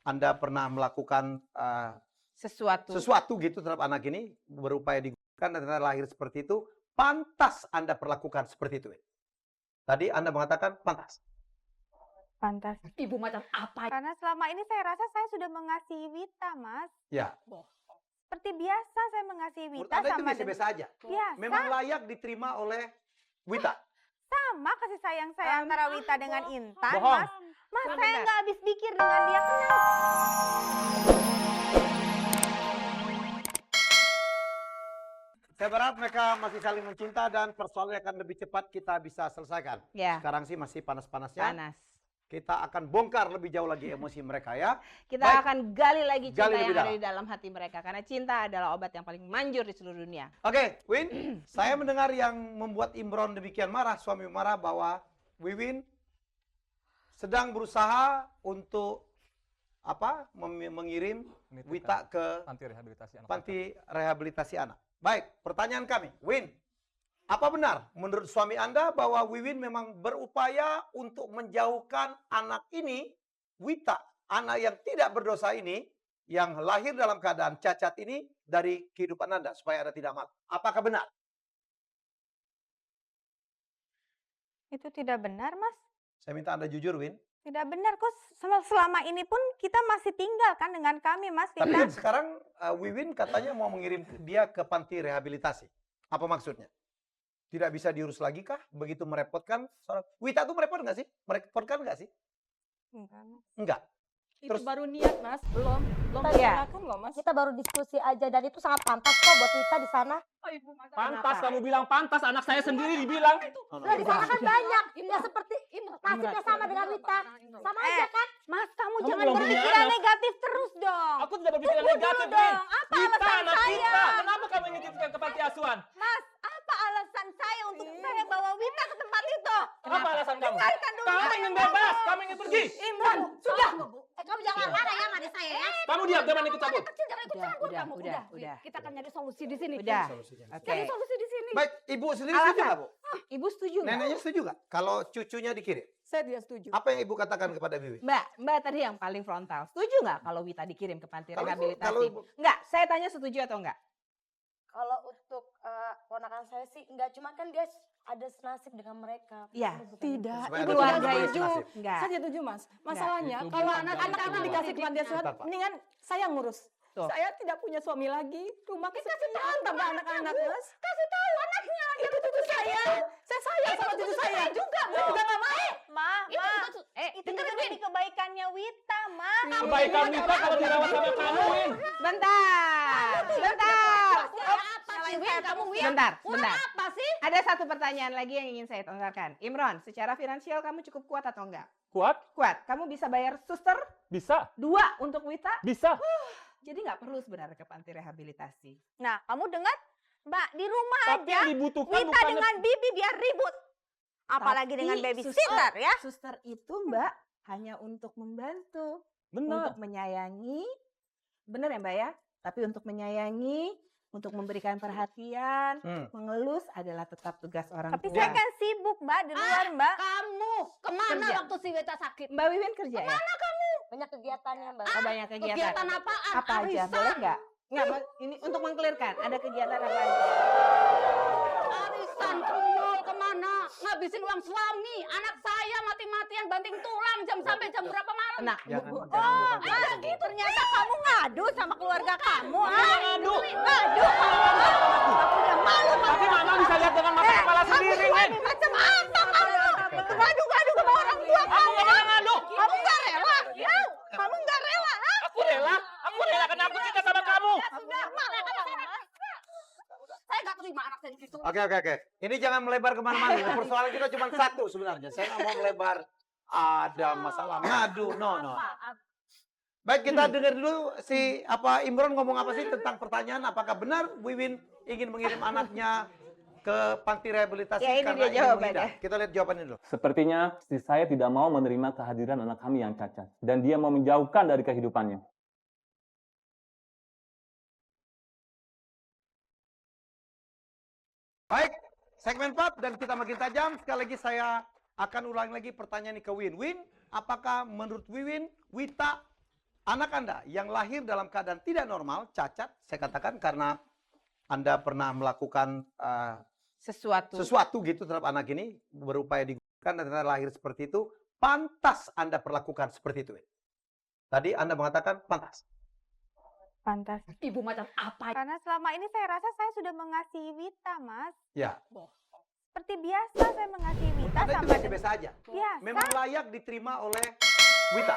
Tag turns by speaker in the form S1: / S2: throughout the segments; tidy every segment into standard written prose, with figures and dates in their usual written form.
S1: Anda pernah melakukan sesuatu gitu terhadap anak ini, berupaya digunakan dan ternyata lahir seperti itu, pantas Anda perlakukan seperti itu. Tadi Anda mengatakan pantas.
S2: Pantas.
S3: Ibu macam apa?
S2: Karena selama ini saya rasa saya sudah mengasihi Wita, Mas.
S1: Ya.
S2: Seperti biasa saya mengasihi
S1: Menurut
S2: Wita
S1: Anda itu
S2: sama
S1: biasa-biasa aja.
S2: biasa.
S1: Memang layak diterima oleh Wita.
S2: Sama kasih sayang saya antara Wita dengan Intan,
S4: Bohong.
S2: Mas. Mas, saya nggak habis pikir dengan dia. Kenapa?
S1: Saya berharap mereka masih saling mencinta dan persoalannya akan lebih cepat kita bisa selesaikan.
S5: Ya.
S1: Sekarang sih masih panas-panasnya.
S5: Panas.
S1: Kita akan bongkar lebih jauh lagi emosi mereka ya.
S5: Kita
S1: Baik.
S5: akan gali lagi cinta
S1: Gali
S5: yang
S1: lebih
S5: ada
S1: dalam.
S5: di dalam hati mereka. Karena cinta adalah obat yang paling manjur di seluruh dunia.
S1: Oke, Win, saya mendengar yang membuat Imron demikian marah, suami marah bahwa Wiwin sedang berusaha untuk mengirim Wita ke
S4: Panti rehabilitasi anak.
S1: panti rehabilitasi anak. Baik, pertanyaan kami, Win, apa benar menurut suami Anda bahwa Wiwin memang berupaya untuk menjauhkan anak ini, Wita, anak yang tidak berdosa ini, yang lahir dalam keadaan cacat ini dari kehidupan Anda supaya Anda tidak malu? Apakah benar?
S2: Itu tidak benar, Mas.
S1: Saya minta Anda jujur, Win.
S2: Tidak benar. Kok selama ini pun kita masih tinggal kan dengan kami, Mas.
S1: Tapi
S2: Kita
S1: kan sekarang Wiwin katanya mau mengirim dia ke panti rehabilitasi. Apa maksudnya? Tidak bisa diurus lagi kah? Begitu merepotkan? Wita tuh merepot nggak sih? Merepotkan nggak sih?
S2: enggak, Mas.
S1: Enggak.
S3: Itu
S1: Terus-
S3: baru niat, Mas. Belum
S5: Iya.
S3: dilakukan loh, Mas.
S6: Kita baru diskusi aja dan itu sangat pantas kok buat Wita di sana.
S3: Oh, Ibu macam
S4: Pantas
S5: Kenapa?
S4: kamu bilang pantas, anak saya sendiri dibilang.
S6: Lah di sana kan banyak. Ya seperti nasibnya sama dengan Wita. Sama aja kan?
S2: Mas, kamu
S4: Kamu
S2: jangan
S4: belum punya
S2: berpikiran
S4: anak.
S2: negatif terus dong.
S4: Aku tidak berpikiran
S2: Tunggu
S4: negatif,
S2: dulu
S4: Win.
S2: dong. Apa
S4: Wita
S2: alasan
S4: anak
S2: saya?
S4: kita. Kenapa kamu ingin titipkan ke panti asuhan?
S2: Mas, apa alasan saya untuk saya bawa Wita ke tempat itu?
S4: Apa alasan kamu?
S2: Dengarkan dulu
S4: Kamu
S2: saya
S4: ingin
S2: ngomong.
S4: bebas, kamu ingin pergi.
S2: Imron, sudah.
S6: Kamu jangan marah ya sama adik saya ya.
S4: Kamu diam, jangan ikut campur.
S3: kecil jangan ikut campur kamu.
S5: Udah.
S3: Kita akan nyari solusi di sini.
S5: Udah.
S1: Solusinya.
S5: Oke.
S3: Cari solusi di sini.
S1: Baik, ibu sendiri
S5: Alasan.
S1: setuju nggak, Bu?
S5: Ibu setuju nggak?
S1: Neneknya setuju nggak? Kalau cucunya dikirim.
S3: Saya tidak setuju.
S1: Apa yang ibu katakan kepada Wiwin?
S5: Mbak tadi yang paling frontal. Setuju nggak kalau Wita dikirim ke panti
S1: Kalau ibu-
S5: rehabilitasi?
S1: kalau ibu-
S5: Enggak, saya tanya setuju atau enggak?
S6: Kalau untuk ponakan saya sih enggak, cuma kan dia ada senasib dengan mereka.
S5: Iya.
S6: Bukan
S3: Tidak,
S1: Supaya
S3: ibu
S1: ada
S3: tidak
S5: keluarga
S1: itu.
S3: setuju.
S5: Enggak.
S3: Saya tidak setuju, Mas. Masalahnya
S4: Itu
S3: kalau
S4: bukan
S3: anak-anak
S4: dari
S3: anak
S4: keluarga.
S3: dikasih ke panti asuhan,
S1: Bentar, Pak.
S3: mendingan saya ngurus.
S5: Tuh.
S3: Saya tidak punya suami lagi. Rumah kesepian tambah anak-anak, Mas. Kasih tahu anaknya. Itu cucu saya. Saya sayang sama cucu saya. Juga, Bu. Juga nggak mau.
S2: Itu kan demi kebaikannya Wita, Ma.
S4: Kebaikan Wita kalau dirawat sama kamu, Win.
S5: Bentar. Bentar.
S3: Apa sih?
S5: Ada satu pertanyaan lagi yang ingin saya tonjolkan. Imron, secara finansial kamu cukup kuat atau enggak?
S4: Kuat?
S5: Kuat. Kamu bisa bayar suster
S4: Bisa?
S5: 2 untuk Wita?
S4: Bisa.
S5: Jadi nggak perlu sebenarnya ke panti rehabilitasi.
S2: Nah, kamu dengar? Mbak, di rumah
S4: Tapi
S2: aja
S4: yang dibutuhkan
S2: Wita
S4: bukan
S2: dengan Bibi biar ribut. Apalagi
S5: Tapi
S2: dengan babysitter ya.
S5: Suster itu Mbak hanya untuk membantu,
S4: benar.
S5: untuk menyayangi. Benar ya Mbak ya? Tapi untuk menyayangi, untuk memberikan perhatian, mengelus adalah tetap tugas orang
S2: Tapi
S5: tua.
S2: saya kan sibuk, Mbak, di luar, Mbak.
S3: Kamu kemana
S5: Kerja.
S3: waktu si Wita sakit?
S5: Mbak Wiwin kerja ya?
S6: banyak kegiatannya, Mbak.
S5: Oh, banyak kegiatan.
S3: Kegiatan apaan?
S5: Apa aja?
S3: Arisan.
S5: Boleh nggak? Nggak, ini untuk mengklirkan. Ada kegiatan apa aja?
S3: Arisan ke mall kemana? Ngabisin uang suami. Anak saya mati-matian banting tulang sampai jam berapa malam?
S5: Nah,
S1: Jangan,
S5: Bu,
S1: jangan, bukan
S2: Ah,
S1: gitu.
S2: gitu. Ternyata kamu ngadu sama keluarga kamu, ah.
S4: Ngadu.
S2: Ngadu kamu. Nggak punya malu kamu.
S4: Tapi Mama bisa lihat dengan mata kepala sendiri, Win.
S2: Macam apa kamu? Ngadu-ngadu sama orang tua
S4: Aku
S2: kamu.
S4: nggak pernah ngadu.
S2: Kamu nggak rela? Ya, kamu nggak rela, ah?
S4: Aku rela. Aku rela karena aku cinta sama kamu.
S2: Sudah, malah kamu.
S3: Saya nggak terima anak saya gitu.
S1: Oke. Ini jangan melebar kemana-mana. Persoalan kita cuma satu sebenarnya. Saya nggak mau melebar. Ada masalah ngadu. No. Baik, kita dengar dulu si Imron ngomong apa sih tentang pertanyaan. Apakah benar Wiwin ingin mengirim anaknya ke panti rehabilitasi
S5: Ya, ini
S1: karena
S5: dia
S1: ingin
S5: jawabannya.
S1: menghindar? Kita lihat jawabannya dulu.
S4: Sepertinya istri saya tidak mau menerima kehadiran anak kami yang cacat. Dan dia mau menjauhkan dari kehidupannya.
S1: Baik, segmen 4 dan kita makin tajam. Sekali lagi saya akan ulang lagi pertanyaan ini ke Win. Win, apakah menurut Wiwin, Wita anak Anda yang lahir dalam keadaan tidak normal, cacat, saya katakan karena Anda pernah melakukan sesuatu gitu terhadap anak ini, berupaya digunakan dan ternyata lahir seperti itu, pantas Anda perlakukan seperti itu. Tadi Anda mengatakan pantas.
S2: Pantas.
S3: Ibu macam apa?
S2: Karena selama ini saya rasa saya sudah mengasihi Wita, Mas.
S1: Ya,
S2: Seperti biasa saya mengasihi Wita
S1: Anda itu
S2: sama
S1: biasa-biasa aja.
S2: biasa.
S1: Memang layak diterima oleh Wita.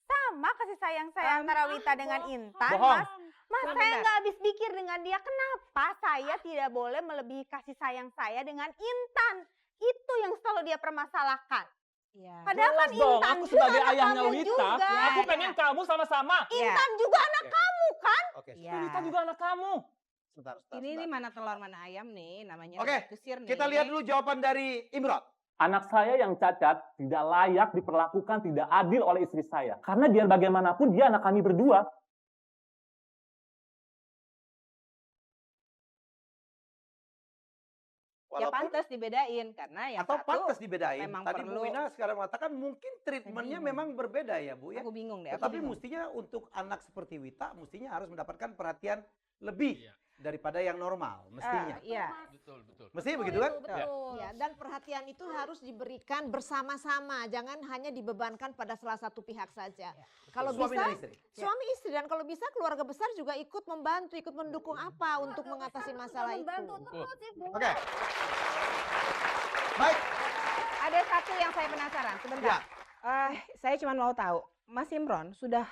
S2: Sama kasih sayang saya antara Wita dengan Intan,
S4: Bohong.
S2: Mas. Mas, saya nggak habis pikir dengan dia. Kenapa saya tidak boleh melebihi kasih sayang saya dengan Intan? Itu yang selalu dia permasalahkan.
S5: Iya.
S2: Padahal kan
S4: Jelas dong,
S2: Intan
S4: aku
S2: juga
S4: sebagai
S2: anak
S4: ayahnya
S2: kamu
S4: Wita,
S2: juga.
S4: aku pengen kamu sama-sama.
S2: Intan juga anak kamu kan?
S1: Oke,
S5: Iya.
S4: Wita juga anak kamu.
S1: sebentar.
S5: Ini mana telur mana ayam nih, namanya
S1: Oke,
S5: kusir nih.
S1: kita lihat dulu jawaban dari Imron.
S4: Anak saya yang cacat tidak layak diperlakukan tidak adil oleh istri saya. Karena biar bagaimanapun dia anak kami berdua.
S5: Ya pantas dibedain karena yang
S1: atau
S5: satu
S1: pantas dibedain.
S5: memang
S1: Tadi Bu
S5: perlu-
S1: Wina sekarang mengatakan mungkin treatmentnya
S5: bingung.
S1: memang berbeda ya Bu ya.
S5: aku bingung deh. aku
S1: Tetapi
S5: bingung.
S1: mestinya untuk anak seperti Wita mestinya harus mendapatkan perhatian lebih daripada yang normal mestinya.
S5: Iya.
S7: Betul, betul.
S1: Mestinya begitu kan?
S6: Betul.
S8: Ya, dan perhatian itu harus diberikan bersama-sama, jangan hanya dibebankan pada salah satu pihak saja. Kalau
S1: Suami
S8: bisa
S1: dan istri.
S8: suami istri dan kalau bisa keluarga besar juga ikut membantu, ikut mendukung apa untuk mengatasi masalah itu.
S1: Oke. Baik.
S5: Ada satu yang saya penasaran, sebentar. Saya cuma mau tahu, Mas Imron sudah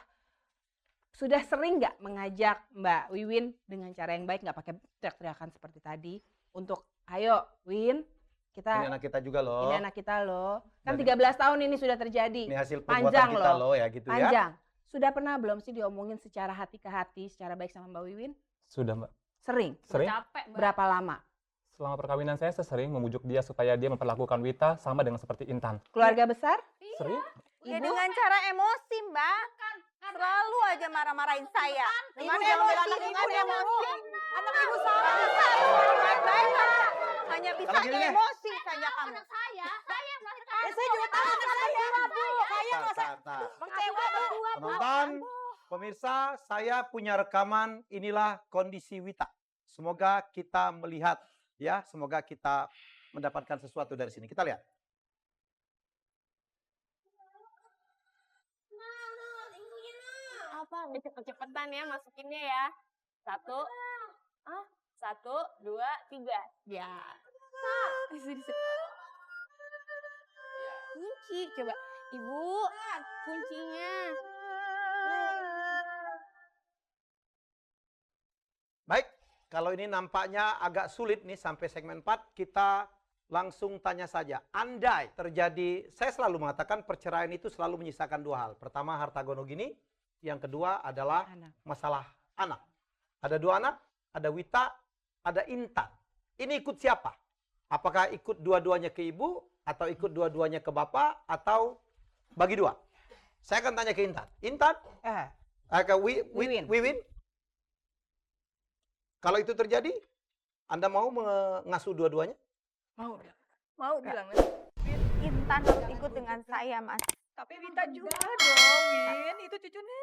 S5: sering nggak mengajak Mbak Wiwin dengan cara yang baik, nggak pakai teriak-teriakan seperti tadi, untuk ayo Win,
S1: Ini
S5: kita
S1: anak kita juga loh.
S5: ini anak kita loh. Kan
S1: Dan-
S5: 13 tahun ini sudah terjadi.
S1: Ini hasil
S5: Panjang
S1: perbuatan kita
S5: loh.
S1: loh ya gitu ya.
S5: Panjang. Sudah pernah belum sih diomongin secara hati ke hati, secara baik sama Mbak Wiwin?
S4: Sudah, Mbak.
S5: Sering.
S4: Sering.
S3: Capek, Mbak.
S5: Berapa lama?
S4: Selama perkawinan saya sering memujuk dia supaya dia memperlakukan Wita sama dengan seperti Intan.
S5: Keluarga besar?
S4: Sering?
S2: Ya dengan cara emosi, Mbak. Selalu aja marah-marahin saya. Dengan
S8: Ibu jangan
S2: emosi,
S8: bilang anak
S2: ibu
S8: ibu
S2: emosi.
S8: Anak ibu salah.
S2: Baik-baik, Mbak. Hanya bisa
S1: Kalau gini deh.
S2: emosi saja kamu.
S8: Saya juga tahu anak saya, Bu. Saya
S1: Tar.
S8: kecewa berdua, Bu.
S1: Penonton, pemirsa, saya punya rekaman inilah kondisi Wita. Semoga kita melihat ya, semoga kita mendapatkan sesuatu dari sini. Kita lihat.
S3: Apa? Cepet-cepetan ya masukinnya ya. 1, 2, 3. Ya. Kunci, coba. Ibu, kuncinya.
S1: Baik, kalau ini nampaknya agak sulit nih sampai segmen 4, kita langsung tanya saja. Andai terjadi, saya selalu mengatakan perceraian itu selalu menyisakan dua hal. Pertama harta gono gini, yang kedua adalah
S5: Anak.
S1: masalah anak. Ada dua anak, ada Wita, ada Intan. Ini ikut siapa? Apakah ikut dua-duanya ke ibu, atau ikut dua-duanya ke bapak, atau bagi dua? Saya akan tanya ke Intan. Intan, ke
S5: Wiwin.
S1: Wiwin. Kalau itu terjadi, Anda mau mengasuh dua-duanya?
S2: Mau bilang. Intan harus ikut dengan saya, Mas.
S3: Tapi Wita juga dong, Win. Itu cucunya.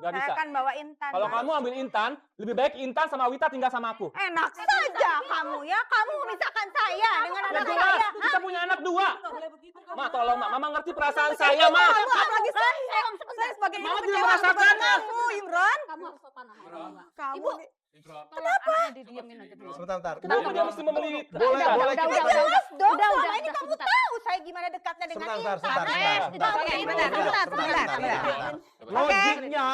S4: Gak
S2: Saya
S4: bisa.
S2: akan bawa Intan.
S4: Kalau
S2: Mas.
S4: kamu ambil Intan, lebih baik Intan sama Wita tinggal sama aku.
S2: Enak saja kamu ya. Kamu memisahkan saya dengan
S4: Ya
S2: anak
S4: jelas,
S2: saya.
S4: kita punya anak dua. Ma, tolong Ma, Mama ngerti perasaan saya, Ma.
S3: Apalagi saya sebagai
S4: Mama
S3: ibu
S4: tidak
S3: kecewa
S4: merasakan.
S3: kepada kamu, Imron.
S8: Kamu harus sopan sama orang.
S3: Kamu nih.
S8: Kenapa?
S3: Didiamin aja dulu.
S1: Sebentar.
S4: Kenapa dia mesti membeli Wita?
S1: Boleh, boleh.
S2: Jelas dong. Selama ini kamu tahu saya gimana dekatnya dengan
S1: Sebentar,
S2: Intan.
S1: sebentar, sebentar. Logiknya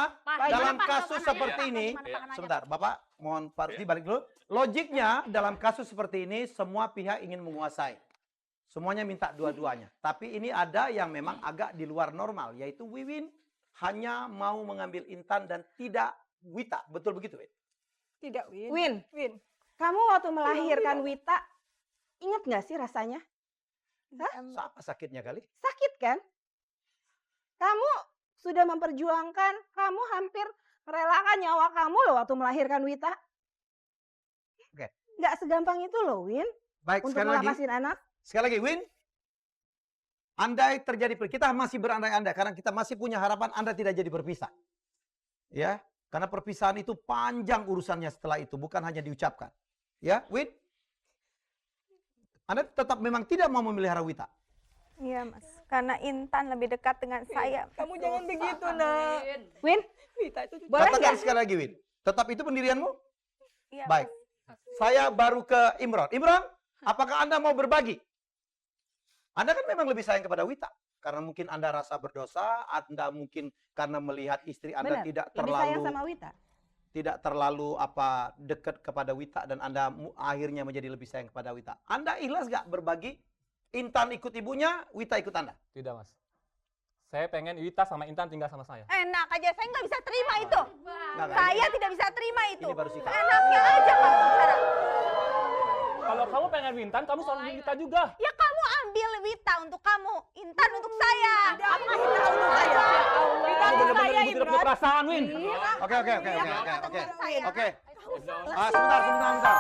S1: dalam kasus seperti ini, sebentar, Bapak, mohon Pak Rusdi balik dulu. Logiknya dalam kasus seperti ini, semua pihak ingin menguasai. Semuanya minta dua-duanya. Tapi ini ada yang memang agak di luar normal, yaitu Wiwin hanya mau mengambil Intan dan tidak Wita. Betul begitu, Win?
S3: Tidak, Win.
S5: Win,
S3: Win.
S5: kamu waktu melahirkan Wita, ingat nggak sih rasanya?
S1: Apa sakitnya kali?
S5: Sakit kan? Kamu sudah memperjuangkan, kamu hampir merelakan nyawa kamu loh waktu melahirkan Wita.
S1: Oke.
S5: Nggak segampang itu loh, Win,
S1: Baik,
S5: untuk
S1: sekali lagi.
S5: melepasin anak.
S1: Sekali lagi, Win. Andai terjadi, kita masih berandai-andai karena kita masih punya harapan Anda tidak jadi berpisah. Ya, karena perpisahan itu panjang urusannya setelah itu, bukan hanya diucapkan. Ya, Win? Anda tetap memang tidak mau memelihara Wita?
S2: Iya Mas, karena Intan lebih dekat dengan saya.
S3: Kamu jangan begitu, Nak.
S5: Win,
S3: Wita itu
S5: boleh
S1: Katakan
S5: nggak?
S1: sekali lagi, Win. Tetap itu pendirianmu?
S2: Iya,
S1: Baik. Saya baru ke Imron. Imron, apakah Anda mau berbagi? Anda kan memang lebih sayang kepada Wita. Karena mungkin Anda rasa berdosa, Anda mungkin karena melihat istri Anda
S5: Benar,
S1: tidak
S5: lebih sayang
S1: terlalu
S5: sama Wita.
S1: dekat kepada Wita dan Anda akhirnya menjadi lebih sayang kepada Wita. Anda ikhlas gak berbagi? Intan ikut ibunya, Wita ikut Anda.
S4: Tidak, Mas. Saya pengen Wita sama Intan tinggal sama saya.
S2: Enak aja, saya nggak bisa terima itu.
S1: Nggak,
S2: Saya
S1: ini-
S2: tidak bisa terima itu.
S1: Ini baru sikap.
S2: Enaknya aja kamu bicara.
S4: Kalau kamu pengen Intan, kamu selalu Wita juga.
S2: Ya kamu ambil Wita untuk kamu, Intan untuk saya.
S3: Aku kasih tahu dulu saya. Wita
S4: Kamu
S3: untuk
S4: bener-bener
S3: saya,
S4: ibu tidak punya
S3: Imron.
S4: perasaan, Win.
S1: Oke.
S2: Saya.
S1: Sebentar.